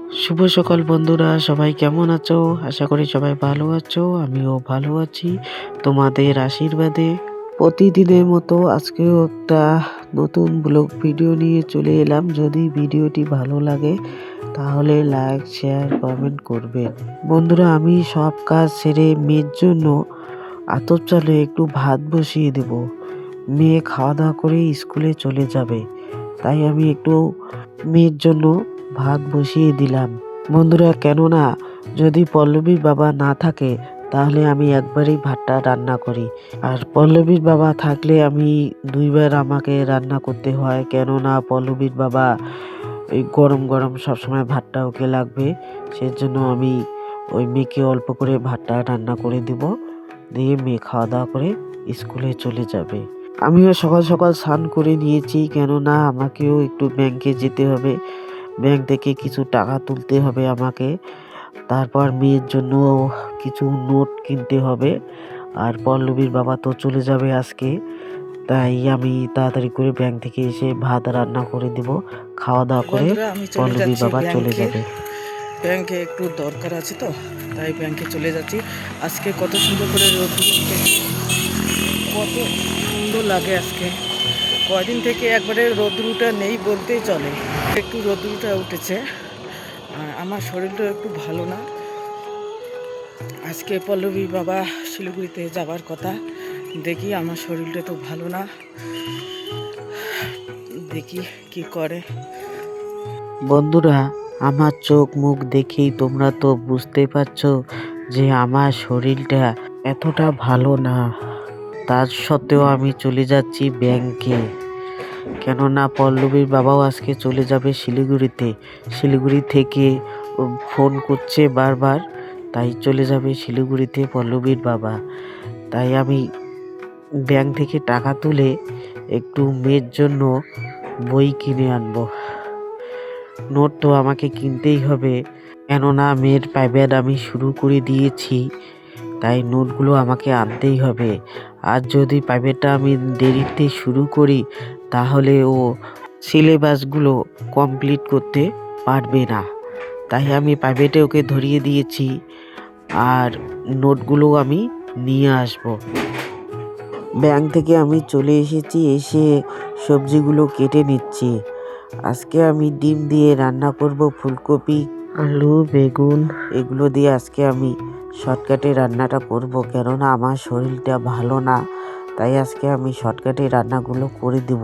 শুভ সকাল বন্ধুরা, সবাই কেমন আছো? আশা করি সবাই ভালো আছো। আমিও ভালো আছি তোমাদের আশীর্বাদে। প্রতিদিনের মতো আজকেও একটা নতুন ব্লগ ভিডিও নিয়ে চলে এলাম। যদি ভিডিওটি ভালো লাগে তাহলে লাইক, শেয়ার, কমেন্ট করবেন। বন্ধুরা, আমি সব কাজ সেরে মেয়ের জন্য আতপ চালে একটু ভাত বসিয়ে দেব। মেয়ে খাওয়া দাওয়া করে স্কুলে চলে যাবে, তাই আমি একটু মেয়ের জন্য ভাত বসিয়ে দিলাম। বন্ধুরা, কেননা যদি পল্লবীর বাবা না থাকে তাহলে আমি একবারই ভাতটা রান্না করি, আর পল্লবীর বাবা থাকলে আমি দুইবার আমাকে রান্না করতে হয়। কেননা পল্লবীর বাবা ওই গরম গরম সবসময় ভাতটা ওকে লাগবে, সেজন্য আমি ওই মেয়েকে অল্প করে ভাতটা রান্না করে দিব, দিয়ে মেয়ে খাওয়া দাওয়া করে স্কুলে চলে যাবে। আমিও সকাল সকাল স্নান করে নিয়েছি, কেননা আমাকেও একটু ব্যাংকে যেতে হবে। ব্যাংক থেকে কিছু টাকা তুলতে হবে আমাকে। তারপর মেয়ের জন্য কিছু নোট কিনতে হবে। আর পল্লবীর বাবা তো চলে যাবে আজকে, তাই আমি তাড়াতাড়ি করে ব্যাংক থেকে এসে ভাত রান্না করে দিব। খাওয়া দাওয়া করে পল্লবীর বাবা চলে যাবে। ব্যাংকে একটু দরকার আছে, তো তাই ব্যাংকে চলে যাচ্ছি। আজকে কত সুন্দর করে রোদ উঠেছে, কত সুন্দর লাগে আজকে। কয়দিন থেকে একবারে রোদ্রুটা নেই বলতেই চলে, একটু রোদ্রুটা উঠেছে। আর আমার শরীরটা একটু ভালো না। আজকে পল্লবী বাবা শিলিগুড়িতে যাবার কথা, দেখি আমার শরীরটা তো ভালো না, দেখি কি করে। বন্ধুরা, আমার চোখ মুখ দেখেই তোমরা তো বুঝতে পারছো যে আমার শরীরটা এতটা ভালো না। তার সত্ত্বেও আমি চলে যাচ্ছি ব্যাংকে, কেননা পল্লবীর বাবাও আজকে চলে যাবে শিলিগুড়িতে। শিলিগুড়ি থেকে ফোন করছে বারবার, তাই চলে যাবে শিলিগুড়িতে পল্লবীর বাবা। তাই আমি ব্যাংক থেকে টাকা তুলে একটু মেয়ের জন্য বই কিনে আনবো। নোট তো আমাকে কিনতেই হবে, কেননা মেয়ের প্রাইভেট আমি শুরু করে দিয়েছি, তাই নোটগুলো আমাকে আনতেই হবে। আর যদি প্রাইভেটটা আমি দেরিতে শুরু করি তাহলে ও সিলেবাসগুলো কমপ্লিট করতে পারবে না। তাই আমি প্রাইভেটে ওকে ধরিয়ে দিয়েছি, আর নোটগুলো আমি নিয়ে আসব। ব্যাংক থেকে আমি চলে এসেছি, এসে সবজিগুলো কেটে নিচ্ছি। আজকে আমি ডিম দিয়ে রান্না করব, ফুলকপি, আলু, বেগুন এগুলো দিয়ে আজকে আমি শর্টকাটে রান্নাটা করব, কেননা আমার শরীরটা ভালো না। তাই আজকে আমি শর্টকাটে রান্নাগুলো করে দেব।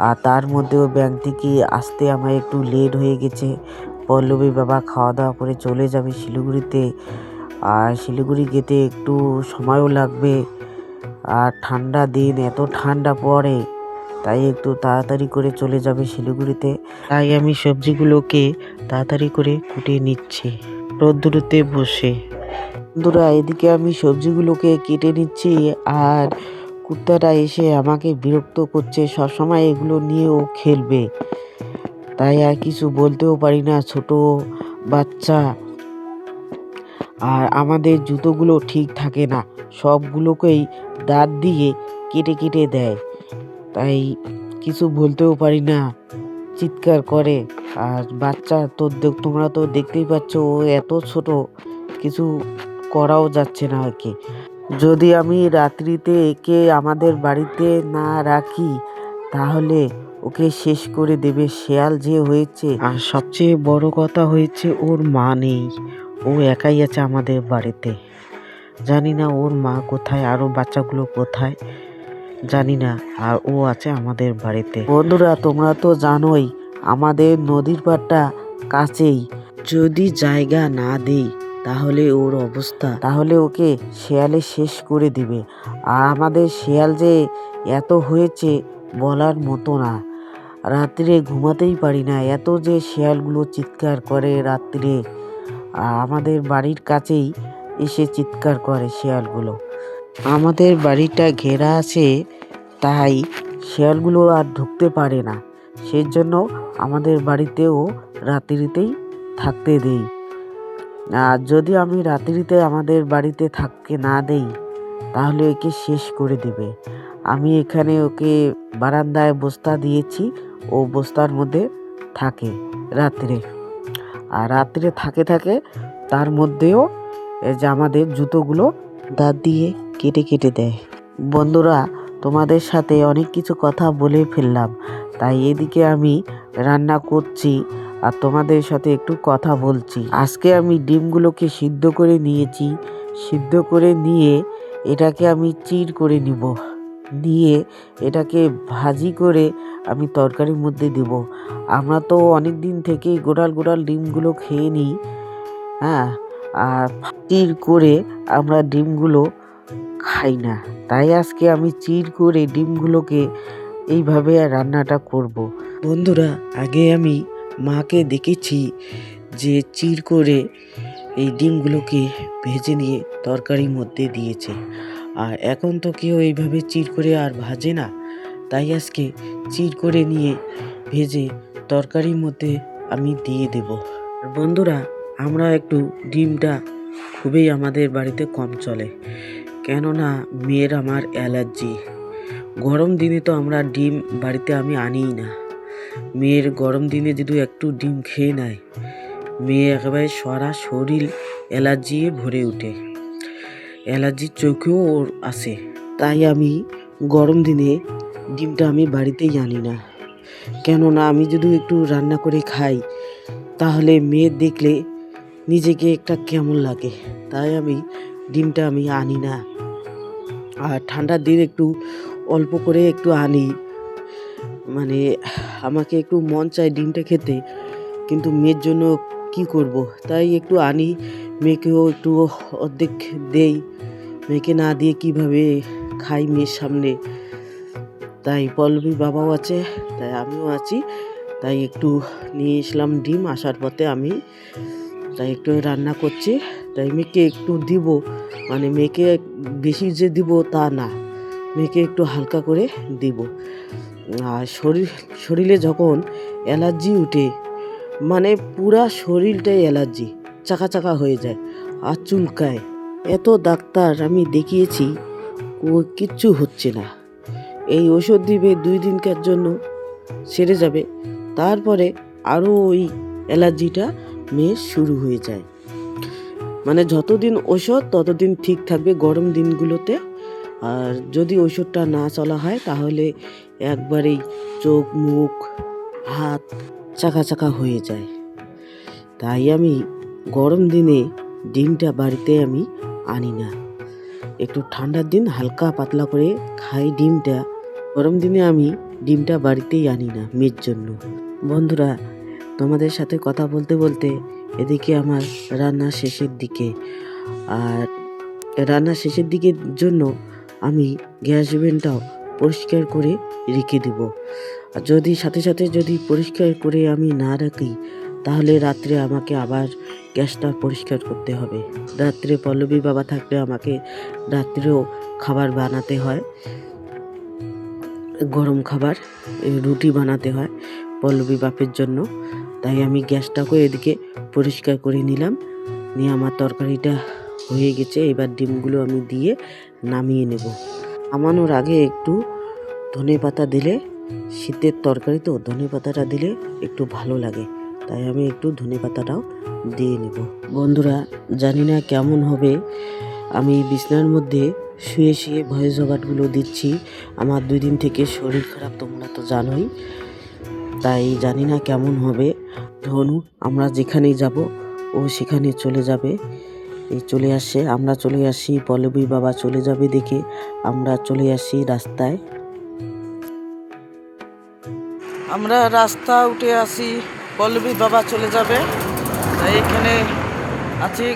আর তার মধ্যেও ব্যাংক থেকে আসতে আমার একটু লেট হয়ে গেছে। পল্লবী বাবা খাওয়া দাওয়া করে চলে যাবে শিলিগুড়িতে, আর শিলিগুড়ি যেতে একটু সময়ও লাগবে। আর ঠান্ডা দিন, এত ঠান্ডা পড়ে, তাই একটু তাড়াতাড়ি করে চলে যাবে শিলিগুড়িতে। তাই আমি সবজিগুলোকে তাড়াতাড়ি করে কুটিয়ে নিচ্ছি রোদ্দুরেতে বসে। বন্ধুরা, এদিকে আমি সবজিগুলোকে কেটে নিচ্ছি, আর কুত্তাটা এসে আমাকে বিরক্ত করছে। সবসময় এগুলো নিয়ে ও খেলবে, তাই আর কিছু বলতেও পারি না, ছোট বাচ্চা। আর আমাদের জুতোগুলো ঠিক থাকে না, সবগুলোকেই দাঁত দিয়ে কেটে কেটে দেয়, তাই কিছু বলতেও পারি না, চিৎকার করে। আর বাচ্চা তো তোমরা তো দেখতেই পাচ্ছ, ও এত ছোট, কিছু করাও যাচ্ছে না ওকে। যদি আমি রাত্রিতে একে আমাদের বাড়িতে না রাখি তাহলে ওকে শেষ করে দেবে, শেয়াল যে হয়েছে। আর সবচেয়ে বড় কথা হয়েছে, ওর মা নেই, ও একাই আছে আমাদের বাড়িতে। জানি না ওর মা কোথায়, আরো বাচ্চাগুলো কোথায় জানি না, আর ও আছে আমাদের বাড়িতে। বন্ধুরা, তোমরা তো জানোই আমাদের নদীর পাড়টা কাছেই, যদি জায়গা না দেই তাহলে ওর অবস্থা, তাহলে ওকে শেয়ালে শেষ করে দিবে। আর আমাদের শেয়াল যে এত হয়েছে বলার মতো না, রাত্রে ঘুমাতেই পারি না, এত যে শেয়ালগুলো চিৎকার করে রাত্রে। আর আমাদের বাড়ির কাছেই এসে চিৎকার করে শেয়ালগুলো। আমাদের বাড়িটা ঘেরা আছে, তাই শেয়ালগুলো আর ঢুকতে পারে না, সেই জন্য আমাদের বাড়িতেও রাত্রিতেই থাকতে দেই। আর যদি আমি রাত্রিতে আমাদের বাড়িতে থাকতে না দেই তাহলে ওকে শেষ করে দেবে। আমি এখানে ওকে বারান্দায় বস্তা দিয়েছি, ও বস্তার মধ্যে থাকে রাত্রে। আর রাত্রে থাকে থাকে তার মধ্যেও এই যে আমাদের জুতোগুলো দাঁত দিয়ে কেটে কেটে দেয়। বন্ধুরা, তোমাদের সাথে অনেক কিছু কথা বলে ফেললাম, তাই এদিকে আমি রান্না করছি আর তোমাদের সাথে একটু কথা বলছি। আজকে আমি ডিমগুলোকে সিদ্ধ করে নিয়েছি। সিদ্ধ করে নিয়ে এটাকে আমি চির করে নিব, নিয়ে এটাকে ভাজি করে আমি তরকারির মধ্যে দেব। আমরা তো অনেক দিন থেকেই গোটাল গোটাল ডিমগুলো খেয়ে নিই, হ্যাঁ, আর চির করে আমরা ডিমগুলো খাই না। তাই আজকে আমি চির করে ডিমগুলোকে এইভাবে রান্নাটা করব। বন্ধুরা, আগে আমি মাকে দেখেছি যে চির করে এই ডিমগুলোকে ভেজে নিয়ে তরকারির মধ্যে দিয়েছে, আর এখন তো কেউ এইভাবে চির করে আর ভাজে না। তাই আজকে চির করে নিয়ে ভেজে তরকারির মধ্যে আমি দিয়ে দেব। বন্ধুরা, আমরা একটু ডিমটা খুবই আমাদের বাড়িতে কম চলে, কেননা মেয়ের আমার অ্যালার্জি। গরম দিনে তো আমরা ডিম বাড়িতে আমি আনিই না। মেয়ের গরম দিনে যদি একটু ডিম খেয়ে নেয়, মেয়ে একেবারে সারা শরীর অ্যালার্জি ভরে ওঠে, অ্যালার্জির চোখেও ওর আসে। তাই আমি গরম দিনে ডিমটা আমি বাড়িতেই আনি না, কেননা আমি যদি একটু রান্না করে খাই তাহলে মেয়ে দেখলে নিজেকে একটা কেমন লাগে। তাই আমি ডিমটা আমি আনি না। আর ঠান্ডার দিন একটু অল্প করে একটু আনি, মানে আমাকে একটু মন চায় ডিমটা খেতে, কিন্তু মেয়ের জন্য কি করব, তাই একটু আনি, মেয়েকেও একটু অর্ধেক দেই। মেয়েকে না দিয়ে কিভাবে খাই মেয়ের সামনে। তাই পল্লবীর বাবাও আছে, তাই আমিও আছি, তাই একটু নিয়ে এসলাম ডিম। আসার পথে আমি তাই একটু রান্না করছি, তাই মেয়েকে একটু দিব, মানে মেয়েকে বেশি যে দিব তা না, মেয়েকে একটু হালকা করে দিব। আর শরীরে যখন অ্যালার্জি উঠে, মানে পুরা শরীরটাই অ্যালার্জি, চাকা চাকা হয়ে যায় আর চুলকায়। এত ডাক্তার আমি দেখিয়েছি, কিচ্ছু হচ্ছে না। এই ওষুধ দিবে 2 দিনকার জন্য, সেরে যাবে, তারপরে আরও ওই অ্যালার্জিটা মেয়ের শুরু হয়ে যায়। মানে যতদিন ওষুধ ততদিন ঠিক থাকবে গরম দিনগুলোতে, আর যদি ওষুধটা না চলা হয় তাহলে একবারেই চোখ মুখ হাত চাকা চাকা হয়ে যায়। তাই আমি গরম দিনে ডিমটা বাড়িতে আমি আনি না, একটু ঠান্ডার দিন হালকা পাতলা করে খাই ডিমটা। গরম দিনে আমি ডিমটা বাড়িতেই আনি না মেয়ের জন্য। বন্ধুরা, তোমাদের সাথে কথা বলতে বলতে এদিকে আমার রান্না শেষের দিকে, আর রান্না শেষের দিকের জন্য আমি গ্যাস ওভেনটাও পরিষ্কার করে রেখে দেব। আর যদি সাথে সাথে যদি পরিষ্কার করে আমি না রাখি, তাহলে রাত্রে আমাকে আবার গ্যাসটা পরিষ্কার করতে হবে। রাত্রে পল্লবী বাবা থাকলে আমাকে রাত্রেও খাবার বানাতে হয়, গরম খাবার, রুটি বানাতে হয় পল্লবী বাপের জন্য। তাই আমি গ্যাসটাকে এদিকে পরিষ্কার করে নিলাম, নিয়ে আমার তরকারিটা হয়ে গেছে। এবার ডিমগুলো আমি দিয়ে নামিয়ে নেব। নামানোর আগে একটু ধনেপাতা দিলে, শীতের তরকারি তো ধনেপাতাটা দিলে একটু ভালো লাগে, তাই আমি একটু ধনেপাতাটাও দিয়ে নেব। বন্ধুরা, জানি না কেমন হবে, আমি বিছনার মধ্যে শুয়ে শুয়ে ভয়েস ওভারগুলো দিচ্ছি। আমার 2 দিন থেকে শরীর খারাপ, তোমরা তো জানোই, তাই জানি না কেমন হবে। ধনু আমরা যেখানেই যাব ও সেখানে চলে যাবে, এই চলে আসে, আমরা চলে আসি, পল্লবী বাবা চলে যাবে দেখে আমরা চলে আসি রাস্তায়। আমরা রাস্তা উঠে আসি, পল্লবী বাবা চলে যাবে, তাই এখানে আছি।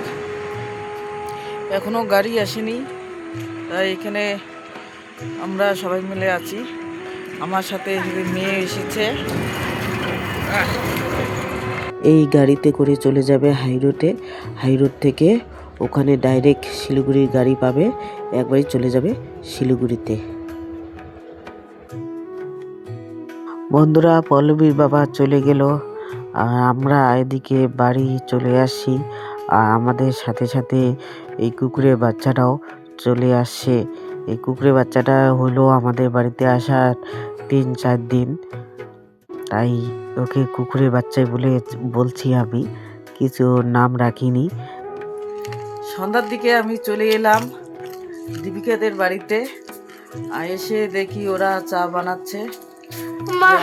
এখনো গাড়ি আসেনি, তাই এখানে আমরা সবাই মিলে আছি। আমার সাথে মেয়ে এসেছে। এই গাড়িতে করে চলে যাবে হাইরোডে, হাইরোড থেকে ওখানে ডাইরেক্ট শিলিগুড়ির গাড়ি পাবে, একবারই চলে যাবে শিলিগুড়িতে। বন্ধুরা, পল্লবীর বাবা চলে গেল, আর আমরা এদিকে বাড়ি চলে আসি, আর আমাদের সাথে সাথে এই কুকুরের বাচ্চাটাও চলে আসছে। এই কুকুরের বাচ্চাটা হলো আমাদের বাড়িতে আসার 3-4 দিন, তাই ওকে কুকুরের বাচ্চাই বলছি আমি। কিছু নাম রাখিনি। সন্ধ্যার দিকে আমি চলে এলাম দীপিকাদের বাড়িতে। এসে দেখি ওরা চা বানাচ্ছে।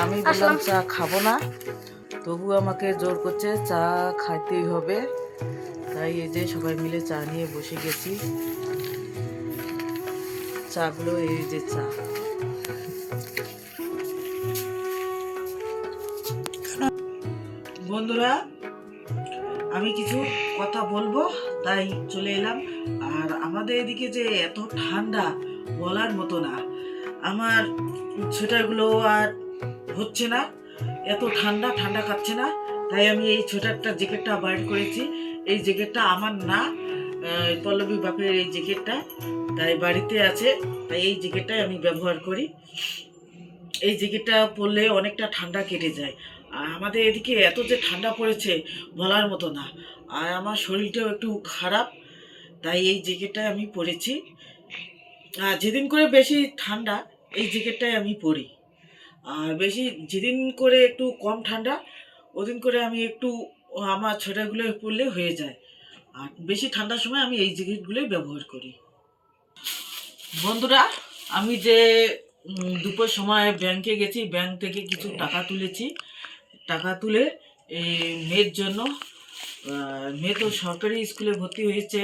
আমি বললাম চা খাবো না, তবু আমাকে জোর করছে চা খাইতেই হবে। তাই এই যে সবাই মিলে চা নিয়ে বসে গেছি। চাগুলো এই যে চা। বন্ধুরা, আমি কিছু কথা বলবো তাই চলে এলাম। আর আমাদের এদিকে যে এত ঠান্ডা বলার মতো না। আমার সোয়েটারগুলো আর হচ্ছে না, এত ঠান্ডা ঠান্ডা কাটছে না। তাই আমি এই সোয়েটারটা জ্যাকেটটা বাইর করেছি। এই জ্যাকেটটা আমার না, পল্লবী বাপের এই জ্যাকেটটা, তাই বাড়িতে আছে, তাই এই জ্যাকেটটাই আমি ব্যবহার করি। এই জ্যাকেটটা পরলে অনেকটা ঠান্ডা কেটে যায়। আর আমাদের এদিকে এত যে ঠান্ডা পড়েছে বলার মতো না। আর আমার শরীরটাও একটু খারাপ, তাই এই জ্যাকেটটাই আমি পরেছি। আর যেদিন করে বেশি ঠান্ডা এই জ্যাকেটটাই আমি পরি। আর বেশি যেদিন করে একটু কম ঠান্ডা ওদিন করে আমি একটু আমার সোয়েটারগুলো পরলে হয়ে যায়। আর বেশি ঠান্ডার সময় আমি এই জ্যাকেটগুলোই ব্যবহার করি। বন্ধুরা, আমি যে দুপুর সময় ব্যাংকে গেছি, ব্যাংক থেকে কিছু টাকা তুলেছি। টাকা তুলে এই মেয়ের জন্য, মেয়ে তো সরকারি স্কুলে ভর্তি হয়েছে,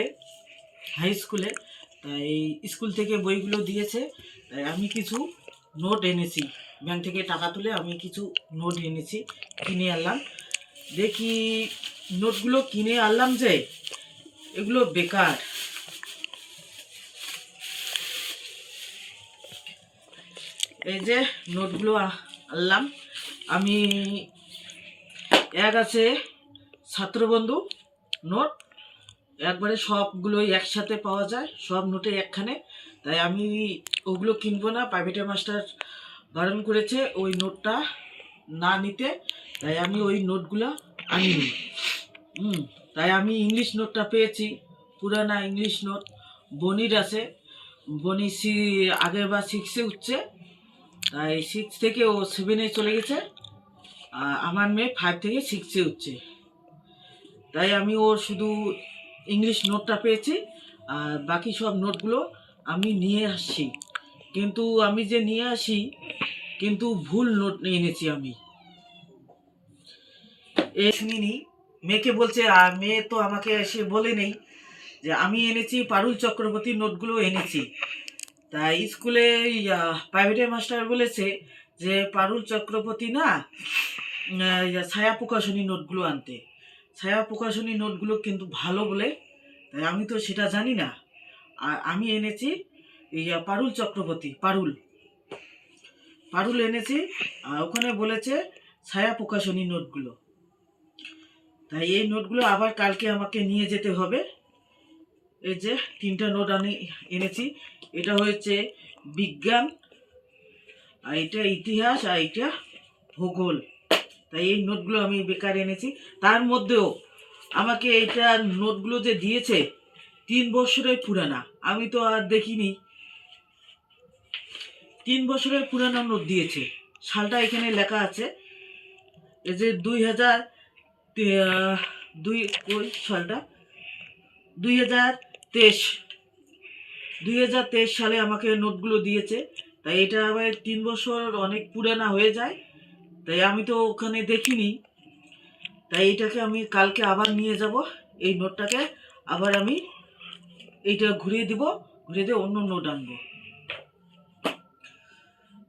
হাই স্কুলে, তাই স্কুল থেকে বইগুলো দিয়েছে। তাই আমি কিছু নোট এনেছি, ব্যাংক থেকে টাকা তুলে আমি কিছু নোট এনেছি, কিনে আনলাম। দেখি নোটগুলো কিনে আনলাম যে এগুলো বেকার। এই যে নোটগুলো আনলাম আমি। এক আছে ছাত্রবন্ধু নোট, একবারে সবগুলোই একসাথে পাওয়া যায়, সব নোটে একখানে। তাই আমি ওগুলো কিনবো না, প্রাইভেটের মাস্টার বারণ করেছে ওই নোটটা না নিতে, তাই আমি ওই নোটগুলো আনিনি। তাই আমি ইংলিশ নোটটা পেয়েছি, পুরানা ইংলিশ নোট। বনির আছে, বনি আগের বার 6-এ উঠছে, তাই 6 থেকে ও 7-এ চলে গেছে। আমার মেয়ে 5 থেকে 6-এ উঠছে, তাই আমি ওর শুধু ইংলিশ নোটটা পেয়েছি। আর বাকি সব নোটগুলো আমি নিয়ে আসছি, কিন্তু আমি যে নিয়ে আসি কিন্তু ভুল নোট এনেছি আমি। শুনিনি, মেয়েকে বলছে, আর মেয়ে তো আমাকে এসে বলে নেই যে আমি এনেছি পারুল চক্রবর্তীর নোটগুলো এনেছি। তাই স্কুলে প্রাইভেটের মাস্টার বলেছে যে পারুল চক্রবর্তী না, ছায়া প্রকাশনী নোটগুলো আনতে। ছায়া প্রকাশনী নোটগুলো কিন্তু ভালো বলে, তাই আমি তো সেটা জানি না। আর আমি এনেছি পারুল চক্রবর্তী, পারুল এনেছি। আর ওখানে বলেছে ছায়া প্রকাশনী নোটগুলো। তাই এই নোটগুলো আবার কালকে আমাকে নিয়ে যেতে হবে। এই যে 3টা নোট আমি এনেছি। এটা হচ্ছে বিজ্ঞান, আর এটা ইতিহাস, আর এটা ভূগোল। তাই এই নোটগুলো আমি বেকার এনেছি। তার মধ্যেও আমাকে এটা নোটগুলো যে দিয়েছে 3 বছরের পুরানা, আমি তো আর দেখিনি। 3 বছরের পুরানো নোট দিয়েছে, সালটা এখানে লেখা আছে। এই যে 2002 সালটা 2023 সালে আমাকে নোটগুলো দিয়েছে। তাই এটা আবার 3 বছর অনেক পুরানা হয়ে যায়, তাই আমি তো ওখানে দেখিনি। তাই এটাকে আমি কালকে আবার নিয়ে যাব, এই নোটটাকে আবার আমি এইটা ঘুরিয়ে দিব, ঘুরিয়ে দিয়ে অন্য নোট আনবো।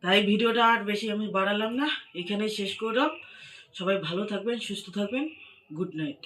তাই ভিডিওটা আর বেশি আমি বাড়ালাম না, এখানেই শেষ করলাম। সবাই ভালো থাকবেন, সুস্থ থাকবেন। Good night.